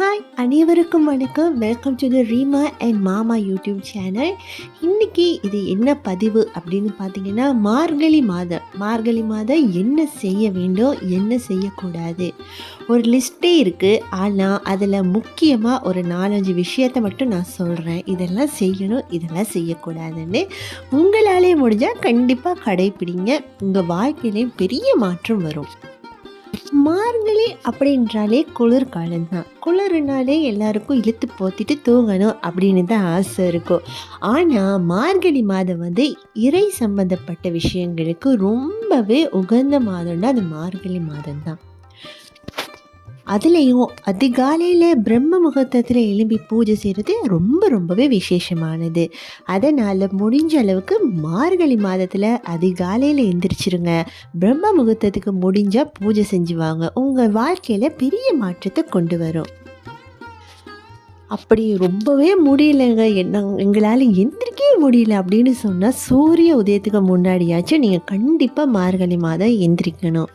Hi அனைவருக்கும் வணக்கம். Welcome to the Reema and மாமா யூடியூப் சேனல். இன்றைக்கி இது என்ன பதிவு அப்படின்னு பார்த்தீங்கன்னா, மார்கழி மாதம் என்ன செய்ய வேண்டும், என்ன செய்யக்கூடாது, ஒரு லிஸ்ட்டே இருக்குது. ஆனால் அதில் முக்கியமாக ஒரு 4-5 விஷயத்தை மட்டும் நான் சொல்கிறேன். இதெல்லாம் செய்யணும், இதெல்லாம் செய்யக்கூடாதுன்னு. உங்களாலே முடிஞ்சால் கண்டிப்பாக கடைப்பிடிங்க. உங்கள் வாழ்க்கையிலையும் பெரிய மாற்றம் வரும். மார்கழி அப்படின்றாலே குளிர்காலம் தான். குளிர்னாலே எல்லாருக்கும் இழுத்து போத்திட்டு தூங்கணும் அப்படின்னு தான் ஆசை இருக்கும். ஆனால் மார்கழி மாதம் இறை சம்பந்தப்பட்ட விஷயங்களுக்கு ரொம்பவே உகந்த மாதம்னா அது மார்கழி மாதம் தான். அதுலேயும் அதிகாலையில் பிரம்ம முகூர்த்தத்தில் எழும்பி பூஜை செய்கிறது ரொம்பவே விசேஷமானது. அதனால் முடிஞ்ச அளவுக்கு மார்கழி மாதத்தில் அதிகாலையில் எந்திரிச்சிருங்க. பிரம்ம முகூர்த்தத்துக்கு முடிஞ்சால் பூஜை செஞ்சுவாங்க. உங்கள் வாழ்க்கையில் பெரிய மாற்றத்தை கொண்டு வரும். அப்படி ரொம்பவே முடியலைங்க, எங்களால் எந்திரிக்கவே முடியல அப்படின்னு சொன்னால் சூரிய உதயத்துக்கு முன்னாடியாச்சும் நீங்கள் கண்டிப்பாக மார்கழி மாதம் எந்திரிக்கணும்.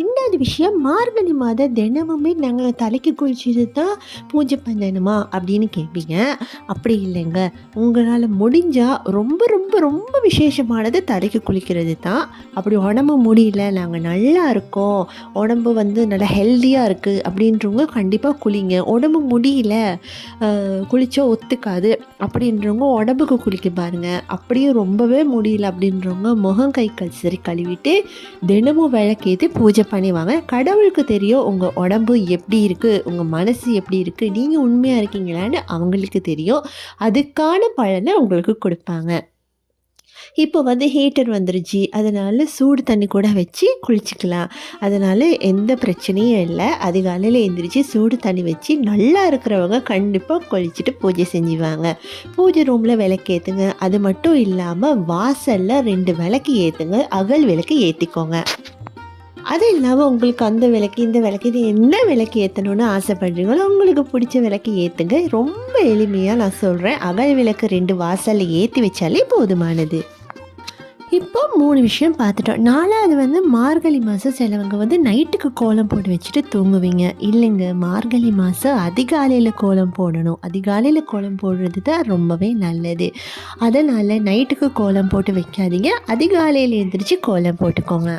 ரெண்டாவது விஷயம், மார்கழி மாதம் தினமுமே நாங்கள் தலைக்கு குளிச்சுட்டு தான் பூஜை பண்ணணுமா அப்படின்னு கேட்பீங்க. அப்படி இல்லைங்க, உங்களால் முடிஞ்சால் ரொம்ப ரொம்ப ரொம்ப விசேஷமானது தலைக்கு குளிக்கிறது தான். அப்படி உடம்பு முடியல, நாங்கள் நல்லா இருக்கோம், உடம்பு நல்லா ஹெல்த்தியாக இருக்குது அப்படின்றவங்க கண்டிப்பாக குளிங்க. உடம்பு முடியல, குளித்தா ஒத்துக்காது அப்படின்றவங்க உடம்புக்கு குளிக்க பாருங்கள். அப்படியே ரொம்பவே முடியல அப்படின்றவங்க முகம் கை சரி கழுவிட்டு தினமும் விளக்கேற்றி பூஜை பண்ணிவாங்க. கடவுளுக்கு தெரியும் உங்கள் உடம்பு எப்படி இருக்குது, உங்கள் மனசு எப்படி இருக்குது, நீங்கள் உண்மையாக இருக்கீங்களான்னு அவங்களுக்கு தெரியும். அதுக்கான பலனை உங்களுக்கு கொடுப்பாங்க. இப்போ ஹீட்டர் வந்துருச்சு, அதனால் சூடு தண்ணி கூட வச்சு குளிச்சிக்கலாம். அதனால் எந்த பிரச்சனையும் இல்லை. அதிகாலையில் எழுந்திரிச்சு சூடு தண்ணி வச்சு நல்லா இருக்கிறவங்க கண்டிப்பாக குளிச்சுட்டு பூஜை செஞ்சுவாங்க. பூஜை ரூமில் விளக்கு ஏற்றுங்க. அது மட்டும் இல்லாமல் வாசலில் 2 விளக்கு ஏற்றுங்க. அகல் விளக்கு ஏற்றிக்கோங்க. அது இல்லாமல் உங்களுக்கு அந்த விளக்கு இந்த விளக்கு இது என்ன விளக்கு ஏற்றணும்னு ஆசைப்படுறீங்களோ உங்களுக்கு பிடிச்ச விளக்கு ஏற்றுங்க. ரொம்ப எளிமையாக நான் சொல்கிறேன். அகல் விளக்கு 2 வாசலில் ஏற்றி வச்சாலே போதுமானது. இப்போ 3 விஷயம் பார்த்துட்டோம். 4வது மார்கழி மாதம் சிலவங்க நைட்டுக்கு கோலம் போட்டு வச்சுட்டு தூங்குவீங்க. இல்லைங்க, மார்கழி மாதம் அதிகாலையில் கோலம் போடணும். அதிகாலையில் கோலம் போடுறது தான் ரொம்பவே நல்லது. அதனால் நைட்டுக்கு கோலம் போட்டு வைக்காதீங்க, அதிகாலையில் எழுந்திரிச்சு கோலம் போட்டுக்கோங்க.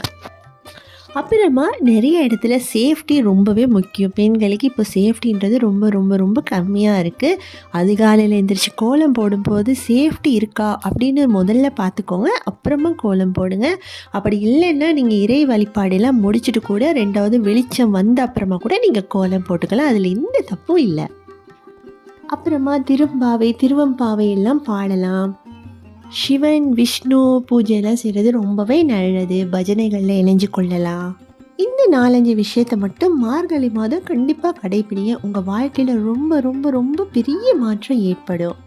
அப்புறமா நிறைய இடத்துல சேஃப்டி ரொம்பவே முக்கியம். பெண்களுக்கு இப்போ சேஃப்டின்றது ரொம்ப ரொம்ப ரொம்ப கம்மியாக இருக்குது. அதிகாலையில் எழுந்திரிச்சு கோலம் போடும்போது சேஃப்டி இருக்கா அப்படின்னு முதல்ல பார்த்துக்கோங்க, அப்புறமா கோலம் போடுங்க. அப்படி இல்லைன்னா நீங்கள் இறை வழிபாடெல்லாம் முடிச்சுட்டு கூட 2வது வெளிச்சம் வந்த அப்புறமா கூட நீங்கள் கோலம் போட்டுக்கலாம். அதில் எந்த தப்பும் இல்லை. அப்புறமா திருவம்பாவை எல்லாம் பாடலாம். சிவன் விஷ்ணு பூஜையெல்லாம் செய்கிறது ரொம்பவே நல்லது. பஜனைகளில் இணைஞ்சு கொள்ளலாம். இந்த 4-5 விஷயத்தை மட்டும் மார்கழி மாதம் கண்டிப்பாக கடைப்பிடிங்க. உங்கள் வாழ்க்கையில் ரொம்ப ரொம்ப ரொம்ப பெரிய மாற்றம் ஏற்படும்.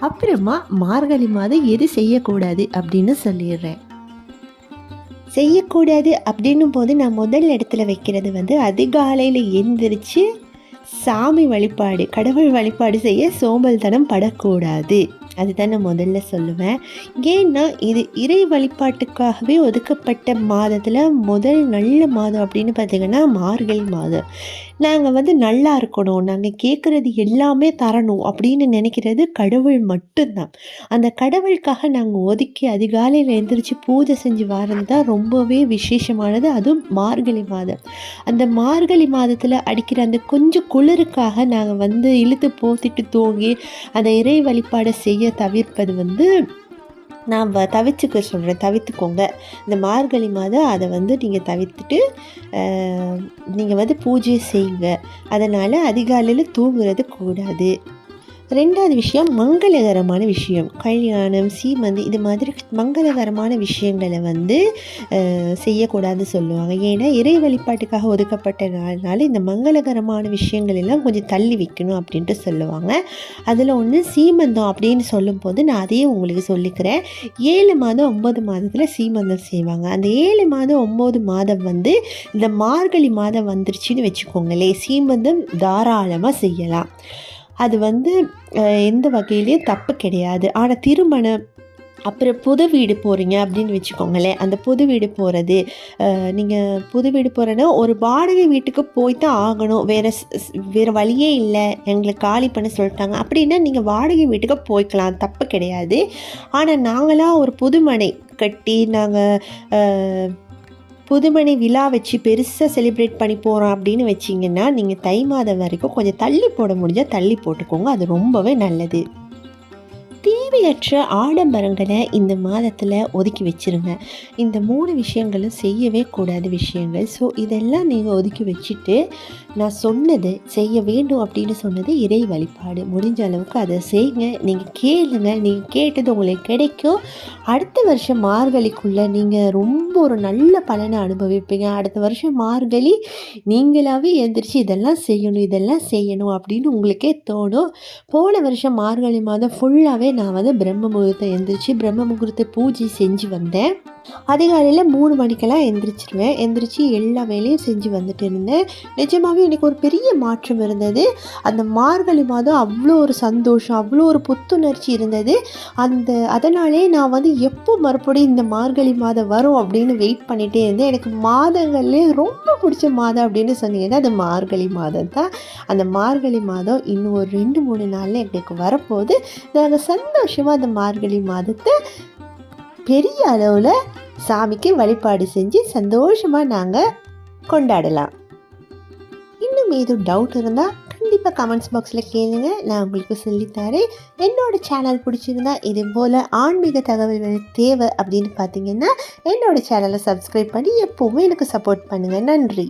அப்புறமா மார்கழி மாதம் எது செய்யக்கூடாது அப்படின்னு சொல்லிடுறேன். செய்யக்கூடாது அப்படின்னும் போது நான் முதல் இடத்துல வைக்கிறது அதிகாலையில் எந்திரிச்சு சாமி வழிபாடு, கடவுள் வழிபாடு செய்ய சோம்பல்தனம் படக்கூடாது. அதுதான் நான் முதல்ல சொல்லுவேன். ஏன்னா இது இறை வழிபாட்டுக்காகவே ஒதுக்கப்பட்ட மாதத்தில் முதல் நல்ல மாதம் அப்படின்னு பார்த்திங்கன்னா மார்கழி மாதம். நாங்கள் நல்லா இருக்கணும், நாங்கள் கேட்குறது எல்லாமே தரணும் அப்படின்னு நினைக்கிறது கடவுள் மட்டும்தான். அந்த கடவுளுக்காக நாங்கள் ஒதுக்கி அதிகாலையில் எழுந்திரிச்சு பூஜை செஞ்சு வரது தான் ரொம்பவே விசேஷமானது. அதுவும் மார்கழி மாதம். அந்த மார்கழி மாதத்தில் அடிக்கிற அந்த கொஞ்சம் குளிருக்காக நாங்கள் இழுத்து போத்திட்டு தூங்கி அந்த இறை வழிபாடை செய்ய தவிர்ப்பது நான் தவிர்த்துக்கோங்க. இந்த மார்கழி மாதம் அதை நீங்கள் தவிர்த்துட்டு நீங்கள் பூஜை செய்யுங்க. அதனால் அதிகாலையில் தூங்குறது கூடாது. 2வது விஷயம், மங்களகரமான விஷயம், கல்யாணம், சீமந்தி, இது மாதிரி மங்களகரமான விஷயங்களை செய்யக்கூடாதுன்னு சொல்லுவாங்க. ஏன்னா இறை வழிபாட்டுக்காக ஒதுக்கப்பட்ட நாள்னால இந்த மங்களகரமான விஷயங்கள் எல்லாம் கொஞ்சம் தள்ளி வைக்கணும் அப்படின்ட்டு சொல்லுவாங்க. அதில் ஒன்று சீமந்தம் அப்படின்னு சொல்லும்போது நான் அதையே உங்களுக்கு சொல்லிக்கிறேன். 7 மாதம் 9 மாதத்தில் சீமந்தம் செய்வாங்க. அந்த 7 மாதம் 9 மாதம் இந்த மார்கழி மாதம் வந்துருச்சுன்னு வச்சுக்கோங்களேன், சீமந்தம் தாராளமாக செய்யலாம். அது எந்த வகையிலையும் தப்பு கிடையாது. ஆனால் அப்புறம் புது வீடு போகிறீங்க அப்படின்னு வச்சுக்கோங்களேன். அந்த புது வீடு போகிறது, நீங்கள் புது வீடு போகிறேன்னா ஒரு வாடகை வீட்டுக்கு போய் தான் ஆகணும். வேறு வழியே இல்லை, எங்களுக்கு காலி பண்ண சொல்லிட்டாங்க அப்படின்னா நீங்கள் வாடகை வீட்டுக்கு போய்க்கலாம், தப்பு கிடையாது. ஆனால் நாங்களாம் ஒரு புதுமனை கட்டி நாங்கள் புதுமனை விழா வச்சு பெருசாக செலிப்ரேட் பண்ணி போகிறோம் அப்படின்னு வச்சிங்கன்னா, நீங்கள் தை மாதம் வரைக்கும் கொஞ்சம் தள்ளி போட முடிஞ்சால் தள்ளி போட்டுக்கோங்க. அது ரொம்பவே நல்லது. தேவையற்ற ஆடம்பரங்களை இந்த மாதத்தில் ஒதுக்கி வச்சுருங்க. இந்த 3 விஷயங்களும் செய்யவே கூடாத விஷயங்கள். ஸோ இதெல்லாம் நீங்கள் ஒதுக்கி வச்சுட்டு, நான் சொன்னது செய்ய வேண்டும் அப்படின்னு சொன்னது இறை வழிபாடு. முடிஞ்ச அளவுக்கு அதை செய்யுங்க. நீங்கள் கேளுங்க, நீங்கள் கேட்டது உங்களுக்கு கிடைக்கும். அடுத்த வருஷம் மார்கழிக்குள்ளே நீங்கள் ரொம்ப ஒரு நல்ல பலனை அனுபவிப்பீங்க. அடுத்த வருஷம் மார்கழி நீங்களாகவே எழுந்திரிச்சு இதெல்லாம் செய்யணும் அப்படின்னு உங்களுக்கே தோணும். போன வருஷம் மார்கழி மாதம் ஃபுல்லாகவே நான் பிரம்ம முகூர்த்தம் எழுந்திரிச்சு பிரம்ம முகூர்த்த பூஜை செஞ்சு வந்தேன். அதிகாலையில் 3 மணிக்கெல்லாம் எந்திரிச்சிருவேன். எந்திரிச்சு எல்லா வேலையும் செஞ்சு வந்துட்டு இருந்தேன். நிஜமாகவே எனக்கு ஒரு பெரிய மாற்றம் இருந்தது. அந்த மார்கழி மாதம் அவ்வளோ ஒரு சந்தோஷம், அவ்வளோ ஒரு புத்துணர்ச்சி இருந்தது. அதனாலே நான் எப்போ மறுபடியும் இந்த மார்கழி மாதம் வரும் அப்படின்னு வெயிட் பண்ணிகிட்டே இருந்தேன். எனக்கு மாதங்கள்லேயே ரொம்ப பிடிச்ச மாதம் அப்படின்னு சொன்னீங்கன்னா அது மார்கழி மாதம் தான். அந்த மார்கழி மாதம் இன்னும் ஒரு 2-3 நாளில் எங்களுக்கு வரப்போகுது. நாங்கள் சந்தோஷமாக அந்த மார்கழி மாதத்தை பெரிய அளவில் சாமிக்கு வழிபாடு செஞ்சு சந்தோஷமாக நாங்கள் கொண்டாடலாம். இன்னும் ஏதும் டவுட் இருந்தால் கண்டிப்பாக கமெண்ட்ஸ் பாக்ஸில் கேளுங்க, நான் உங்களுக்கு சொல்லித்தரேன். என்னோடய சேனல் பிடிச்சிருந்தா இது போல் ஆன்மீக தகவல்கள் தேவை அப்படின்னு பார்த்தீங்கன்னா என்னோடய சேனலை சப்ஸ்கிரைப் பண்ணி எப்போவுமே எனக்கு சப்போர்ட் பண்ணுங்கள். நன்றி.